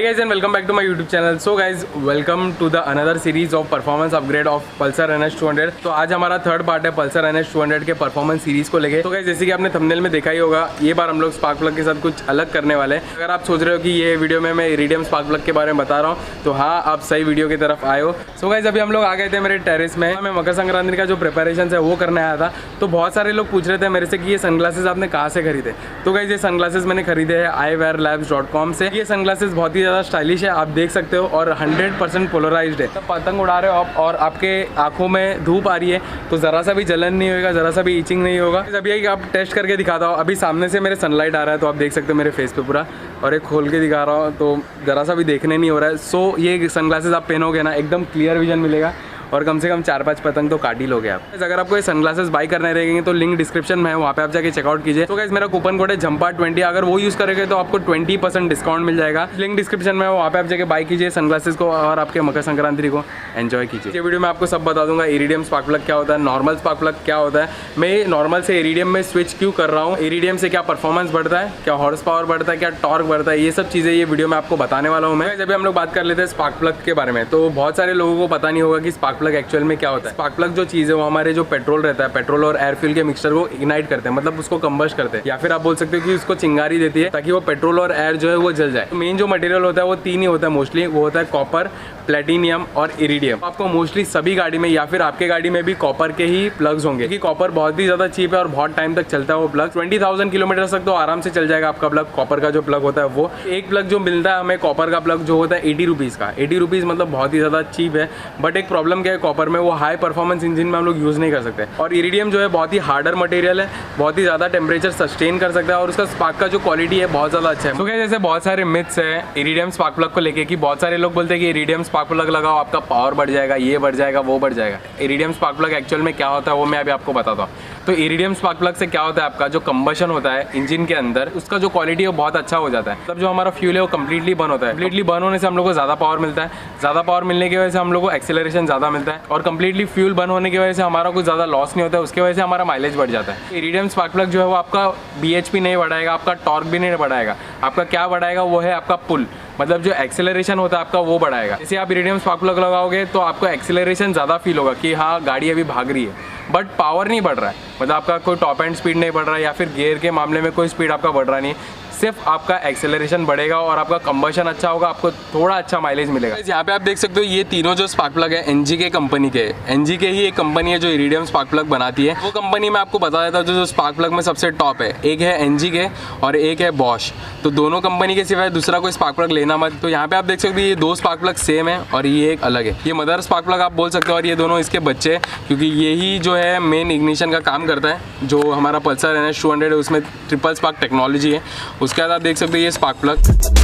guys and welcome back to my YouTube channel. So guys, welcome to the another series of performance upgrade of Pulsar NS200. तो आज हमारा third part है Pulsar NS200 के performance series को लेके। तो guys जैसे कि आपने थंबनेल में देखा ही होगा, ये बार हम लोग स्पार्क प्लग के साथ कुछ अलग करने वाले हैं। अगर आप सोच रहे हो कि ये वीडियो में मैं इरिडियम स्पार्क प्लग के बारे में बता रहा हूँ, तो हाँ, आप सही वीडियो की तरफ आए हो। सो गाइस अभी हम लोग आ गए थे मेरे टेरेस में। मैं मकर संक्रांति का जो प्रिपरेशन है वो करने आया था। तो बहुत सारे लोग पूछ रहे थे मेरे से कि ये सनग्लासेस आपने कहाँ से खरीदे। तो गाइस ये सनग्लासेस मैंने खरीदे हैं iwearlabs.com से। ये सनग्लासेस बहुत ही ज़्यादा स्टाइलिश है, आप देख सकते हो, और 100% पोलराइज्ड है। तो पतंग उड़ा रहे हो आप और आपके आंखों में धूप आ रही है तो ज़रा सा भी जलन नहीं होगा, ज़रा सा भी ईचिंग नहीं होगा। अभी आप टेस्ट करके दिखाता हूँ। अभी सामने से मेरे सनलाइट आ रहा है तो आप देख सकते हो मेरे फेस पे पूरा, और एक खोल के दिखा रहा हूँ तो ज़रा सा भी देखने नहीं हो रहा है। सो ये सनग्लासेस आप पहनोगे ना, एकदम क्लियर विजन मिलेगा और कम से कम 4-5 पतंग तो काट ही लोगे आप। अगर आपको ये सनग्लासेस बाई करने रहेंगे तो लिंक डिस्क्रिप्शन में है, वहाँ पे आप जाके चेकआउट कीजिए। तो गाइस मेरा कूपन कोड है जंपा20, अगर वो यूज़ करेंगे तो आपको 20% डिस्काउंट मिल जाएगा। लिंक डिस्क्रिप्शन में है, वहाँ पे आप जाके बाई कीजिए सनग्लासेस को और आपके मकर संक्रांति को एंजॉय कीजिए। ये वीडियो में आपको सब बता दूंगा, इरिडियम स्पार्क प्लग क्या होता है, नॉर्मल स्पार्क प्लग क्या होता है, मैं नॉर्मल से इरिडियम में स्विच क्यों कर रहा हूँ, इरिडियम से क्या परफॉर्मेंस बढ़ता है, क्या हॉर्स पावर बढ़ता है, क्या टॉर्क बढ़ता है, ये सब चीज़ें ये वीडियो में आपको बताने वाला हूँ मैं। जब हम लोग बात कर लेते हैं स्पार्क प्लग के बारे में, तो बहुत सारे लोगों को पता नहीं होगा कि स्पार्क प्लग एक्चुअल में क्या होता है। स्पार्क प्लग जो चीज़ है वो हमारे जो पेट्रोल रहता है, पेट्रोल और एयर फ्यूल के मिक्सचर को इग्नाइट करते हैं, मतलब उसको कंबस्ट करते हैं, या फिर आप बोल सकते हो कि उसको चिंगारी देती है ताकि वो पेट्रोल और एयर जो है वो जल जाए। तो मेन जो मटेरियल होता है वो तीन ही होता है मोस्टली, वो होता है कॉपर, प्लेटिनियम और इरिडियम। आपको मोस्टली सभी गाड़ी में या फिर आपके गाड़ी में भी कॉपर के ही प्लग्स होंगे, क्योंकि कॉपर बहुत ही ज़्यादा चीप है और बहुत टाइम तक चलता है वो प्लग। 20,000 किलोमीटर तक तो आराम से चल जाएगा आपका प्लग, कॉपर का जो प्लग होता है वो। एक प्लग जो मिलता है हमें कॉपर का प्लग जो होता है 80 रुपीज़ का, 80 रुपीज़ मतलब बहुत ही ज़्यादा चीप है। बट एक प्रॉब्लम क्या है कॉपर में, वो हाई परफॉर्मेंस इंजन में हम लोग यूज़ नहीं कर सकते। और इरिडियम जो है बहुत ही हार्डर मटेरियल है, बहुत ही ज़्यादा टेम्परेचर सस्टेन कर सकता है और उसका स्पार्क का जो क्वालिटी है बहुत ज़्यादा अच्छा है। तो क्या जैसे बहुत सारे मिथ्स है इरिडियम स्पार्क प्लग को लेके, कि बहुत सारे लोग बोलते हैं कि इरिडियम स्पार्क प्लग लगाओ आपका पावर बढ़ जाएगा, ये बढ़ जाएगा, वो बढ़ जाएगा। इरिडियम स्पार्क प्लग एक्चुअल में क्या होता है वो मैं अभी आपको बताता हूँ। तो इरिडियम स्पार्क प्लग से क्या होता है, आपका जो कंबशन होता है इंजन के अंदर, उसका जो क्वालिटी है वो बहुत अच्छा हो जाता है। मतलब जो हमारा फ्यूल है वो कंप्लीटली बर्न होता है। कंप्लीटली बर्न होने से हम लोग को ज़्यादा पावर मिलता है, ज़्यादा पावर मिलने की वजह से हम लोग को एक्सेलरेशन ज़्यादा मिलता है, और कंप्लीटली फ्यूल बर्न होने की वजह से हमारा कुछ ज़्यादा लॉस नहीं होता है, उसकी वजह से हमारा माइलेज बढ़ जाता है। इरिडियम स्पार्क प्लग जो है वो आपका BHP नहीं बढ़ाएगा, आपका टॉर्क भी नहीं बढ़ाएगा, आपका क्या बढ़ाएगा वो है आपका पुल, मतलब जो एक्सेलरेशन होता है आपका वो बढ़ाएगा। जैसे आप इरिडियम स्पार्क प्लग लगाओगे तो आपको एक्सेलरेशन ज़्यादा फील होगा कि हाँ गाड़ी अभी भाग रही है, बट पावर नहीं बढ़ रहा है, मतलब आपका कोई टॉप एंड स्पीड नहीं बढ़ रहा है या फिर गियर के मामले में कोई स्पीड आपका बढ़ रहा नहीं, सिर्फ आपका एक्सेलरेशन बढ़ेगा और आपका कंबशन अच्छा होगा, आपको थोड़ा अच्छा माइलेज मिलेगा। यहाँ पे आप देख सकते हो ये तीनों जो स्पार्क प्लग है NG के कंपनी के, NG के ही एक कंपनी है जो इरिडियम स्पार्क प्लग बनाती है। वो कंपनी में आपको बता देता हूँ जो स्पार्क प्लग में सबसे टॉप है, एक है NG के और एक है बॉश। तो दोनों कंपनी के सिवाय दूसरा कोई स्पार्क प्लग लेना मत। तो यहाँ पे आप देख सकते हो ये दो स्पार्क प्लग सेम है और ये एक अलग है। ये मदर स्पार्क प्लग आप बोल सकते हो और ये दोनों इसके बच्चे, क्योंकि यही जो है मेन इग्निशन का काम करता है। जो हमारा पल्सर NS200 है उसमें ट्रिपल स्पार्क टेक्नोलॉजी है। उसके बाद आप देख सकते हो ये स्पार्क प्लग।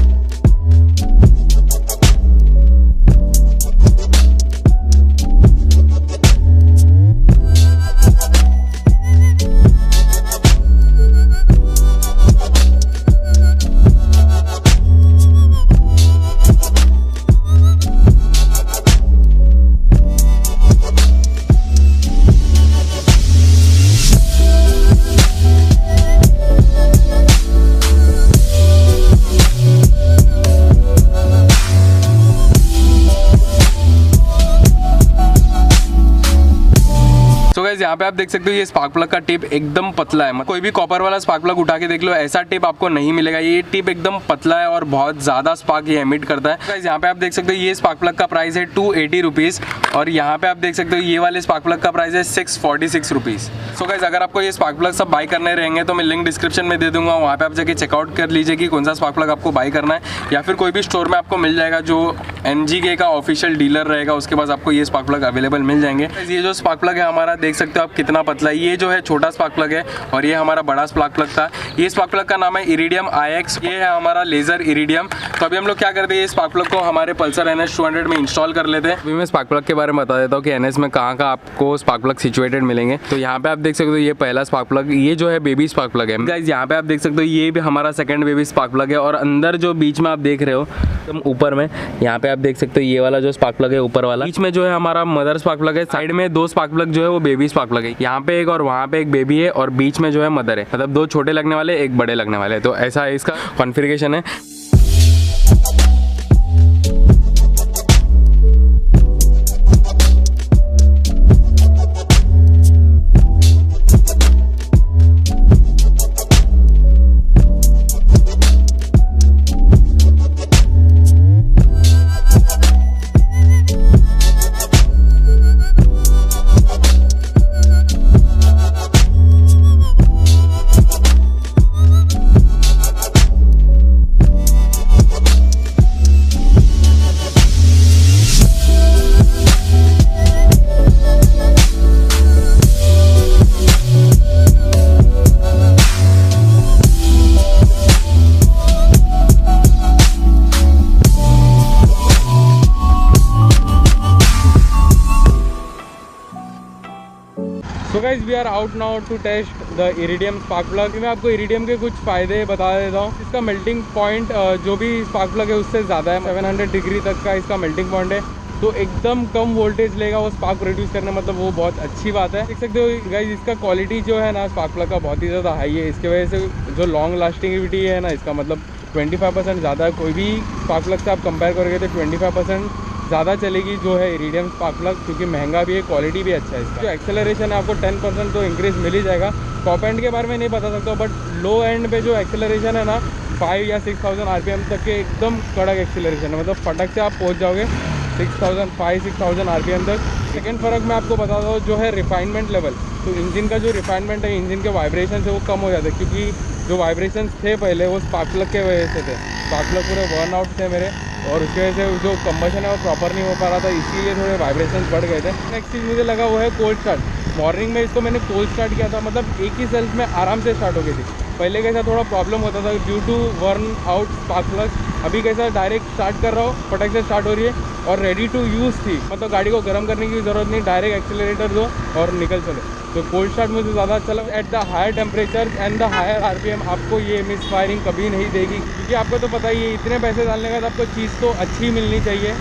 यहाँ पे आप देख सकते हो ये स्पार्क प्लग का टिप एकदम पतला है। कोई भी कॉपर वाला स्पार्क प्लग उठा के देख लो, ऐसा टिप आपको नहीं मिलेगा। ये टिप एकदम पतला है और बहुत ज़्यादा स्पार्क ये एमिट करता है। यहाँ पे आप देख सकते हो ये स्पार्क प्लग का प्राइस है 280 रुपीज़ और यहाँ पे आप देख सकते हो ये वाले स्पार्क प्लग का प्राइस है 646 रुपीज़। सो गाइस अगर आपको ये स्पार्क प्लग सब बाई करने रहेंगे तो मैं लिंक डिस्क्रिप्शन में दे दूंगा, वहाँ पे आप जाके चेकआउट कर लीजिए कि कौन सा स्पार्क प्लग आपको बाई करना है, या फिर कोई भी स्टोर में आपको मिल जाएगा जो NG का ऑफिशियल डीलर रहेगा, उसके पास आपको ये स्पार्क प्लग अवेलेबल मिल जाएंगे। ये जो स्पार्क प्लग है हमारा देख सकते हो आप कितना पतला है। ये जो है छोटा स्पार्क प्लग है और ये हमारा बड़ा स्पार्क प्लग था। ये स्पार्क प्लग का नाम है इरिडियम IX, ये है हमारा लेजर इरिडियम। तो अभी हम लोग क्या करते हैं, ये स्पार्क प्लग को हमारे पल्सर NS200 में इंस्टॉल कर लेते हैं। अभी मैं स्पार्क प्लग के बारे में बता देता हूँ कि NS में कहाँ आपको स्पार्क प्लग सिचुएटेड मिलेंगे। तो यहाँ पे आप देख सकते हो ये पहला स्पार्क प्लग, ये जो है बेबी स्पार्क प्लग है गाइस। यहाँ पे आप देख सकते हो ये भी हमारा सेकंड बेबी स्पार्क प्लग है, और अंदर जो बीच में आप देख रहे हो एकदम ऊपर में, यहाँ पे आप देख सकते हो ये वाला जो स्पार्क प्लग है ऊपर वाला, बीच में जो है हमारा मदर स्पार्क प्लग है, साइड में दो स्पार्क प्लग जो है वो बेबी स्पार्क प्लग है। यहाँ पे एक और वहाँ पे एक बेबी है और बीच में जो है मदर है, मतलब दो छोटे लगने वाले एक बड़े लगने वाले। तो ऐसा इसका कॉन्फ़िगरेशन है। So guys we are out now to test the iridium spark plug. मैं आपको इरिडियम के कुछ फ़ायदे बता देता हूँ। इसका मेल्टिंग पॉइंट जो भी स्पार्क प्लग है उससे ज़्यादा है, 700 डिग्री तक का इसका मेल्टिंग पॉइंट है, तो एकदम कम वोल्टेज लेगा वो स्पार्क प्रोड्यूस करने, मतलब वो बहुत अच्छी बात है। देख सकते हो गाइज इसका क्वालिटी जो है ना स्पार्क प्लग का बहुत ही ज़्यादा हाई है। इसकी वजह से जो लॉन्ग लास्टिंगिविटी है ना इसका मतलब 25% ज़्यादा है। कोई भी स्पार्क प्लग से आप कंपेयर करोगे तो 25% ज़्यादा चलेगी जो है इरिडियम स्पार्क प्लग, क्योंकि महंगा भी है, क्वालिटी भी अच्छा है इसका। जो एक्सेलरेशन है आपको 10% तो इंक्रीज मिल ही जाएगा। टॉप एंड के बारे में नहीं बता सकता, बट लो एंड पे जो एक्सेलरेशन है ना 5 या 6000 RPM तक के एकदम कड़क एक्सेलरेशन है, मतलब फटक से आप पहुंच जाओगे 6000 RPM तक। सेकेंड फ़र्क मैं आपको बता दूँ जो है रिफाइनमेंट लेवल, तो इंजन का जो रिफाइनमेंट है, इंजन के वाइब्रेशन से वो कम हो जाते हैं, क्योंकि जो वाइब्रेशन थे पहले वो स्पार्क प्लग के वजह से थे। स्पार्क प्लग पूरे बर्न आउट थे मेरे, और उसकी वजह से जो कंबशन है वो प्रॉपर नहीं हो पा रहा था, इसीलिए थोड़े वाइब्रेशन बढ़ गए थे। नेक्स्ट चीज़ मुझे लगा वो है कोल्ड स्टार्ट। मॉर्निंग में इसको मैंने कोल्ड स्टार्ट किया था, मतलब एक ही सेल्फ में आराम से स्टार्ट हो गई थी। पहले कैसा थोड़ा प्रॉब्लम होता था due to burn out spark plug. अभी कैसा डायरेक्ट स्टार्ट कर रहा हो, फटक से स्टार्ट हो रही है और रेडी टू यूज़ थी, मतलब गाड़ी को गर्म करने की ज़रूरत नहीं, डायरेक्ट एक्सीलरेटर दो और निकल चलो। तो कोल्ड स्टार्ट मुझे ज़्यादा अच्छा लगा। At the higher temperature and the higher RPM आपको ये मिस फायरिंग कभी नहीं देगी, क्योंकि आपको तो पता ही है इतने पैसे डालने का तो आपको चीज़ तो अच्छी मिलनी चाहिए।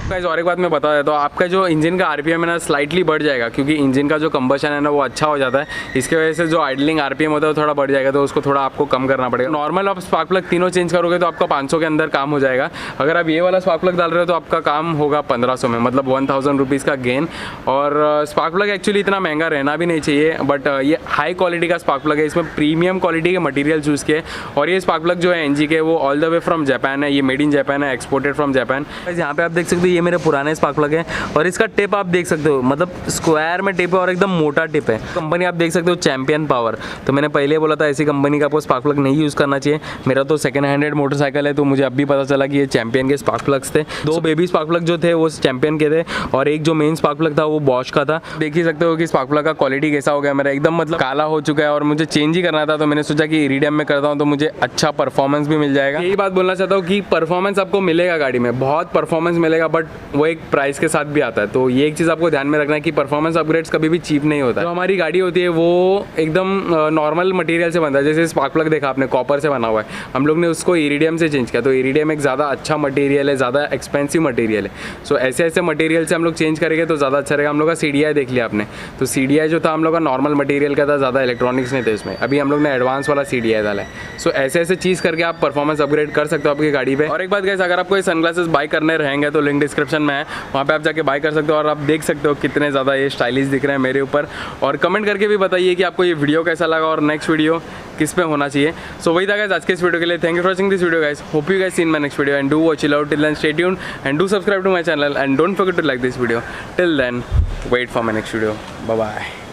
गाइस और एक बात मैं बता देता हूँ, आपका जो इंजन का RPM है ना स्लाइटली बढ़ जाएगा, क्योंकि इंजन का जो कंबशन है ना वो अच्छा हो जाता है। इसके वजह से जो आइडलिंग RPM होता है वो थोड़ा बढ़ जाएगा, तो उसको थोड़ा आपको कम करना पड़ेगा। नॉर्मल आप स्पार्क प्लग तीनों चेंज करोगे तो आपका 500 के अंदर काम हो जाएगा। अगर आप ये वाला स्पार्क प्लग डाल रहे हो तो आपका काम होगा 1500 में, मतलब 1000 रुपीज़ का गेन। और स्पार्क प्लग एक्चुअली इतना महंगा रहना भी नहीं चाहिए, बट ये हाई क्वालिटी का स्पार्क प्लग है, इसमें प्रीमियम क्वालिटी के मटीरियल चूज़ किए। और ये स्पार्क प्लग जो है NG के वो all the way from Japan है, ये मेड इन जापान है, एक्सपोर्टेड फ्रॉम जापान। यहाँ पे आप देख सकते हो ये मेरे पुराने स्पार्क प्लग है, और इसका टिप आप देख सकते हो, मतलब स्क्वायर में टिप है और एकदम मोटा टिप है। कंपनी आप देख सकते हो चैंपियन पावर। तो मैंने पहले बोला था ऐसी कंपनी का आपको स्पार्क प्लग नहीं यूज़ करना चाहिए। मेरा तो सेकंड हैंडेड मोटरसाइकिल है, तो मुझे अब भी पता चला कि ये चैंपियन के स्पार्क प्लग्स थे। 2 बेबी स्पार्क प्लग जो थे वो चैंपियन के थे, और एक जो मेन स्पार्क प्लग था वो बॉश का था। देख ही सकते हो कि स्पार्क प्लग का क्वालिटी कैसा हो गया मेरा, एकदम मतलब काला हो चुका है, और मुझे चेंज ही करना था। तो मैंने सोचा कि इरिडियम में करता हूँ तो मुझे अच्छा परफॉर्मेंस भी मिल जाएगा। यही बात बोलना चाहता हूँ कि परफॉर्मेंस आपको मिलेगा गाड़ी में, बहुत परफॉर्मेंस मिलेगा, बट वो एक प्राइस के साथ भी आता है। तो ये एक चीज़ आपको ध्यान में रखना है कि परफॉर्मेंस अपग्रेड्स कभी भी चीप नहीं होता है। जो हमारी गाड़ी होती है वो एकदम नॉर्मल मटेरियल से बनता है। जैसे स्पार्क प्लग देखा आपने, कॉपर से बना हुआ है, हम लोग ने उसको इरिडियम से चेंज किया। तो इरिडियम एक ज़्यादा अच्छा मटेरियल है, ज़्यादा एक्सपेंसिव मटेरियल है। सो ऐसे ऐसे मटेरियल से हम लोग चेंज करेंगे तो ज़्यादा अच्छा रहेगा। हम लोग का CDI देख लिया आपने, तो CDI जो था हम लोग का नॉर्मल मटेरियल का था, ज़्यादा इलेक्ट्रॉनिक्स नहीं थे उसमें। अभी हम लोग ने एडवांस वाला CDI डाला है। सो ऐसे ऐसे चीज़ करके आप परफॉर्मेंस अपग्रेड कर सकते हो आपकी गाड़ी पे। और एक बात गाइस, अगर आपको ये सनग्लासेस बाय करने रहेंगे तो लिंक डिस्क्रिप्शन में है, वहाँ पे आप जाके बाय कर सकते हो। और आप देख सकते हो कितने ज़्यादा ये स्टाइलिश दिख रहे हैं मेरे ऊपर। और कमेंट करके भी बताइए कि आपको ये वीडियो कैसा लगा और नेक्स्ट वीडियो किस पे होना चाहिए। सो वही था गाइस आज के इस वीडियो के लिए। Thank you for watching this video guys, hope you guys seen my next video and do watch it out till then, stay tuned and do subscribe to my channel and don't forget to like this video. Till then wait for my next video, bye bye.